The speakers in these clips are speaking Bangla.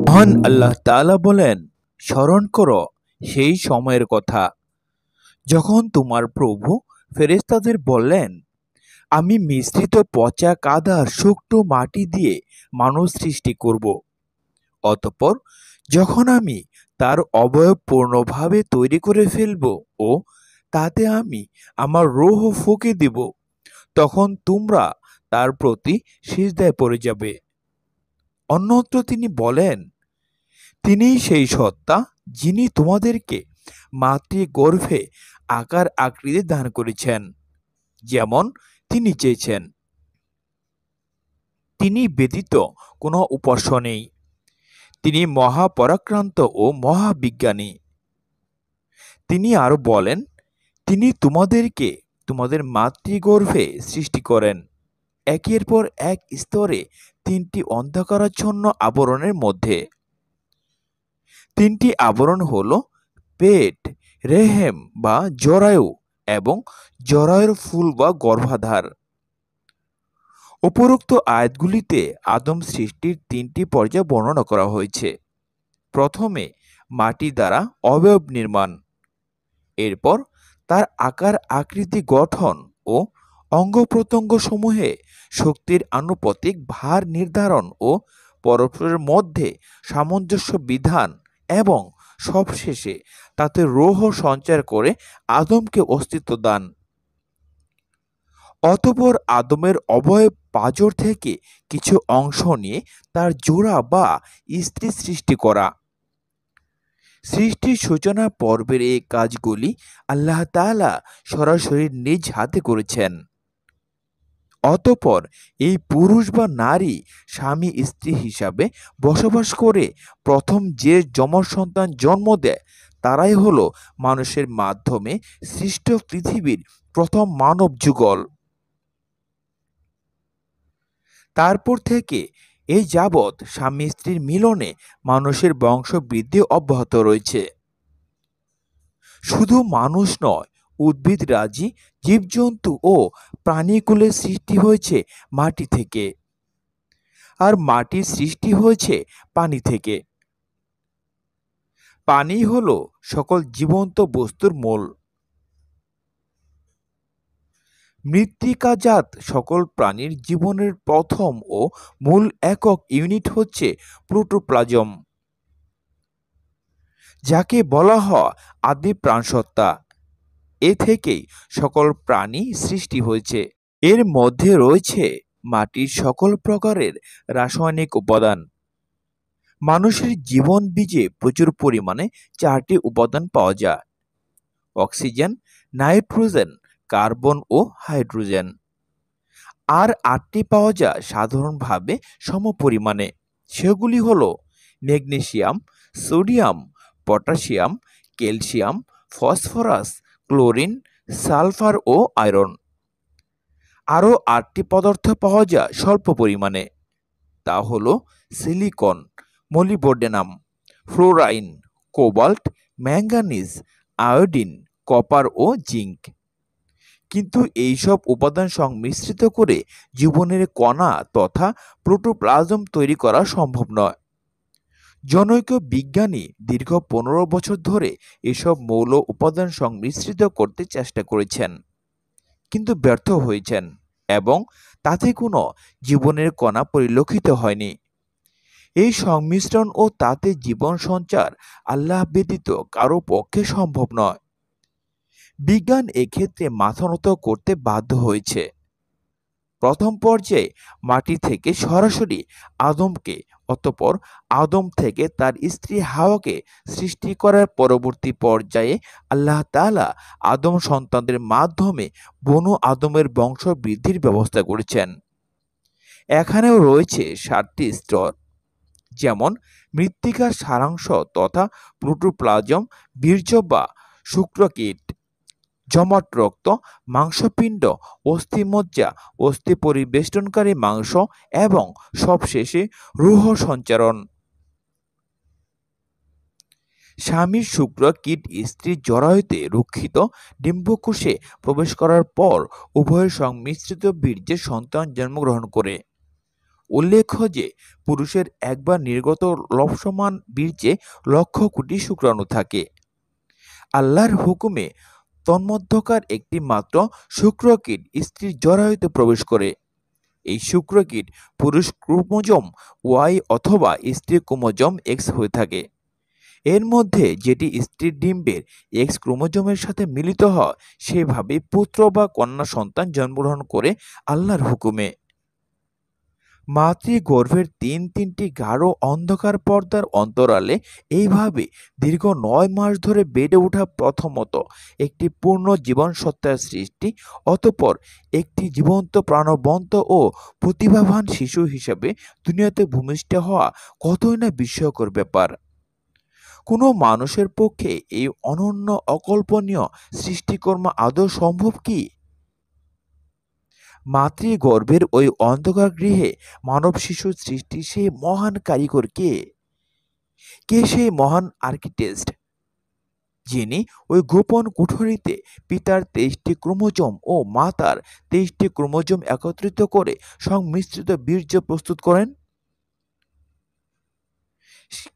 মহান আল্লাহ তাআলা বলেন, স্মরণ করো সেই সময়ের কথা যখন তোমার প্রভু ফেরেশতাদের বললেন, আমি মিশ্রিত পচা কাদা শুকনো মাটি দিয়ে মানুষ সৃষ্টি করব। অতঃপর যখন আমি তার অবয়ব পূর্ণভাবে তৈরি করে ফেলব ও তাতে আমি আমার রূহ ফুঁকে দিব, তখন তোমরা তার প্রতি সিজদায় পড়ে যাবে। অন্যত্র তিনি বলেন, তিনিই সেই সত্তা যিনি তোমাদেরকে মাতৃগর্ভে আকার আকৃতি দান করেছেন, যেমন তিনি চেয়েছেন। তিনি ব্যতীত কোনো উপাস্য নেই। তিনি মহাপরাক্রান্ত ও মহাবিজ্ঞানী। তিনি আরো বলেন, তিনি তোমাদেরকে তোমাদের মাতৃগর্ভে সৃষ্টি করেন একের পর এক স্তরে তিনটি অন্ধকারাচ্ছন্ন আবরণের মধ্যে। তিনটি আবরণ হল পেট, রেহেম বা জরায়ু এবং জরায়ুর ফুল বা গর্ভাধার। উপরোক্ত আয়াতগুলিতে আদম সৃষ্টির তিনটি পর্যায় বর্ণনা করা হয়েছে। প্রথমে মাটি দ্বারা অবয়ব নির্মাণ, এরপর তার আকার আকৃতি গঠন ও অঙ্গ প্রত্যঙ্গ সমূহে শক্তির আনুপাতিক ভার নির্ধারণ ও পরস্পরের মধ্যে সামঞ্জস্য বিধান এবং সবশেষে তাতে রূহ সঞ্চার করে আদমকে অস্তিত্ব দান। অতঃপর আদমের অবয়ব পাঁজর থেকে কিছু অংশ নিয়ে তার জোড়া বা স্ত্রী সৃষ্টি করা। সৃষ্টির সূচনা পর্বের এই কাজগুলি আল্লাহ তাআলা সরাসরি নিজ হাতে করেছেন। অতঃপর এই পুরুষ বা নারী স্বামী স্ত্রী হিসাবে বসবাস করে প্রথম যে যমজ সন্তান জন্ম দেয়, তারাই হলো মানুষের মাধ্যমে সৃষ্ট পৃথিবীর প্রথম মানব যুগল। তারপর থেকে এই যাবৎ স্বামী স্ত্রীর মিলনে মানুষের বংশ বৃদ্ধি অব্যাহত রয়েছে। শুধু মানুষ নয়, উদ্ভিদরাজি, জীবজন্তু ও প্রাণীকুলের সৃষ্টি হয়েছে মাটি থেকে, আর মাটির সৃষ্টি হয়েছে পানি থেকে। পানি হল সকল জীবন্ত বস্তুর মূল। মৃত্তিকাজাত সকল প্রাণীর জীবনের প্রথম ও মূল একক ইউনিট হচ্ছে প্রোটোপ্লাজম, যাকে বলা হয় আদি প্রাণসত্তা। এ থেকেই সকল প্রাণী সৃষ্টি হয়েছে। এর মধ্যে রয়েছে মাটির সকল প্রকারের রাসায়নিক উপাদান। মানুষের জীবন বীজে প্রচুর পরিমাণে 4টি উপাদান পাওয়া যায়: অক্সিজেন, নাইট্রোজেন, কার্বন ও হাইড্রোজেন। আর 8টি পাওয়া যায় সাধারণভাবে সমপরিমাণে। সেগুলি হল magnesium, sodium, potassium, calcium, phosphorus, chlorine, sulphur ও আয়রন। আরও 8টি পদার্থ পাওয়া যায় স্বল্প পরিমাণে। তা হল silicon, molybdenum, fluorine, cobalt, manganese, iodine, copper ও জিঙ্ক। কিন্তু এইসব উপাদান সংমিশ্রিত করে জীবনের কণা তথা প্রোটোপ্লাজম তৈরি করা সম্ভব নয়। জনৈক বিজ্ঞানী দীর্ঘ 15 বছর ধরে এসব মৌল উপাদান সংমিশ্রিত করতে চেষ্টা করেছেন, কিন্তু ব্যর্থ হয়েছেন এবং তাতে কোনো জীবনের কণা পরিলক্ষিত হয়নি। এই সংমিশ্রণ ও তাতে জীবন সঞ্চার আল্লাহ ব্যতীত কারো পক্ষে সম্ভব নয়। বিজ্ঞান এক্ষেত্রে মাথা নত করতে বাধ্য হয়েছে। প্রথম পর্যায়ে মাটি থেকে সরাসরি আদমকে, অতঃপর আদম থেকে তার স্ত্রী হাওয়াকে সৃষ্টি করার পরবর্তী পর্যায়ে আল্লাহ তাআলা আদম সন্তানদের মাধ্যমে বনু আদমের বংশ বৃদ্ধির ব্যবস্থা করেছেন। এখানেও রয়েছে 7টি স্তর, যেমন মৃত্তিকার সারাংশ তথা প্রোটোপ্লাজম, বীর্য বা শুক্রকীট, জমাট রক্ত, মাংসপিণ্ড, অস্থিমজ্জা, অস্থি পরিবেষ্টনকারী মাংস এবং সবশেষে রূহ সঞ্চারণ। স্বামীর শুক্র কীট স্ত্রীর জরায়ুতে রক্ষিত ডিম্বকোষে প্রবেশ করার পর উভয়ের সংমিশ্রিত বীর্যে সন্তান জন্মগ্রহণ করে। উল্লেখ্য যে পুরুষের একবার নির্গত লবসমান বীর্যে লক্ষ কোটি শুক্রাণু থাকে। আল্লাহর হুকুমে তন্মধ্যকার একটি মাত্র শুক্রকীট স্ত্রীর জরায়ুতে প্রবেশ করে। এই শুক্রকীট পুরুষ ক্রোমোজোম ওয়াই অথবা স্ত্রী ক্রোমোজোম এক্স হয়ে থাকে। এর মধ্যে যেটি স্ত্রীর ডিম্বের এক্স ক্রোমোজোমের সাথে মিলিত হয় সেভাবে পুত্র বা কন্যা সন্তান জন্মগ্রহণ করে আল্লাহর হুকুমে। মাতৃগর্ভের তিনটি গাঢ় অন্ধকার পর্দার অন্তরালে এইভাবে দীর্ঘ ৯ মাস ধরে বেড়ে ওঠা প্রথমত একটি পূর্ণ জীবনসত্তার সৃষ্টি, অতঃপর একটি জীবন্ত প্রাণবন্ত ও প্রতিভাবান শিশু হিসেবে দুনিয়াতে ভূমিষ্ঠ হওয়া কতই না বিস্ময়কর ব্যাপার। কোনো মানুষের পক্ষে এই অনন্য অকল্পনীয় সৃষ্টিকর্ম আদৌ সম্ভব কি? মাতৃগর্ভের ওই অন্ধকার গৃহে মানব শিশুর সৃষ্টি সেই মহান কারিগর কে? কে সেই মহান আর্কিটেক্ট যিনি ওই গোপন কুঠরিতে পিতার ২৩টি ক্রোমোজোম ও মাতার ২৩টি ক্রোমোজোম একত্রিত করে সংমিশ্রিত বীর্য প্রস্তুত করেন?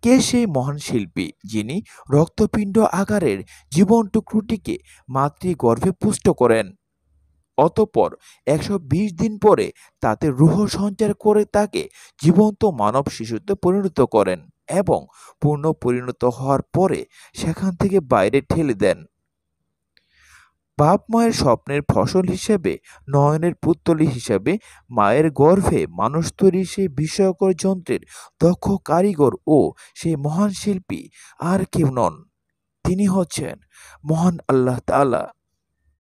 কে সেই মহান শিল্পী যিনি রক্তপিণ্ড আকারের জীবন টুকরোটিকে মাতৃগর্ভে পুষ্ট করেন, অতঃপর ১২০ দিন পরে তাতে রূহ সঞ্চার করে তাকে জীবন্ত মানব শিশুতে পরিণত করেন এবং পূর্ণ পরিণত হওয়ার পরে সেখান থেকে বাইরে ঠেলে দেন। বাপ মায়ের স্বপ্নের ফসল হিসেবে, নয়নের পুত্তলি হিসেবে মায়ের গর্ভে মানুষ তৈরির সেই বিস্ময়কর যন্ত্রের দক্ষ কারিগর ও সেই মহান শিল্পী আর কেউ নন, তিনি হচ্ছেন মহান আল্লাহ তাআলা।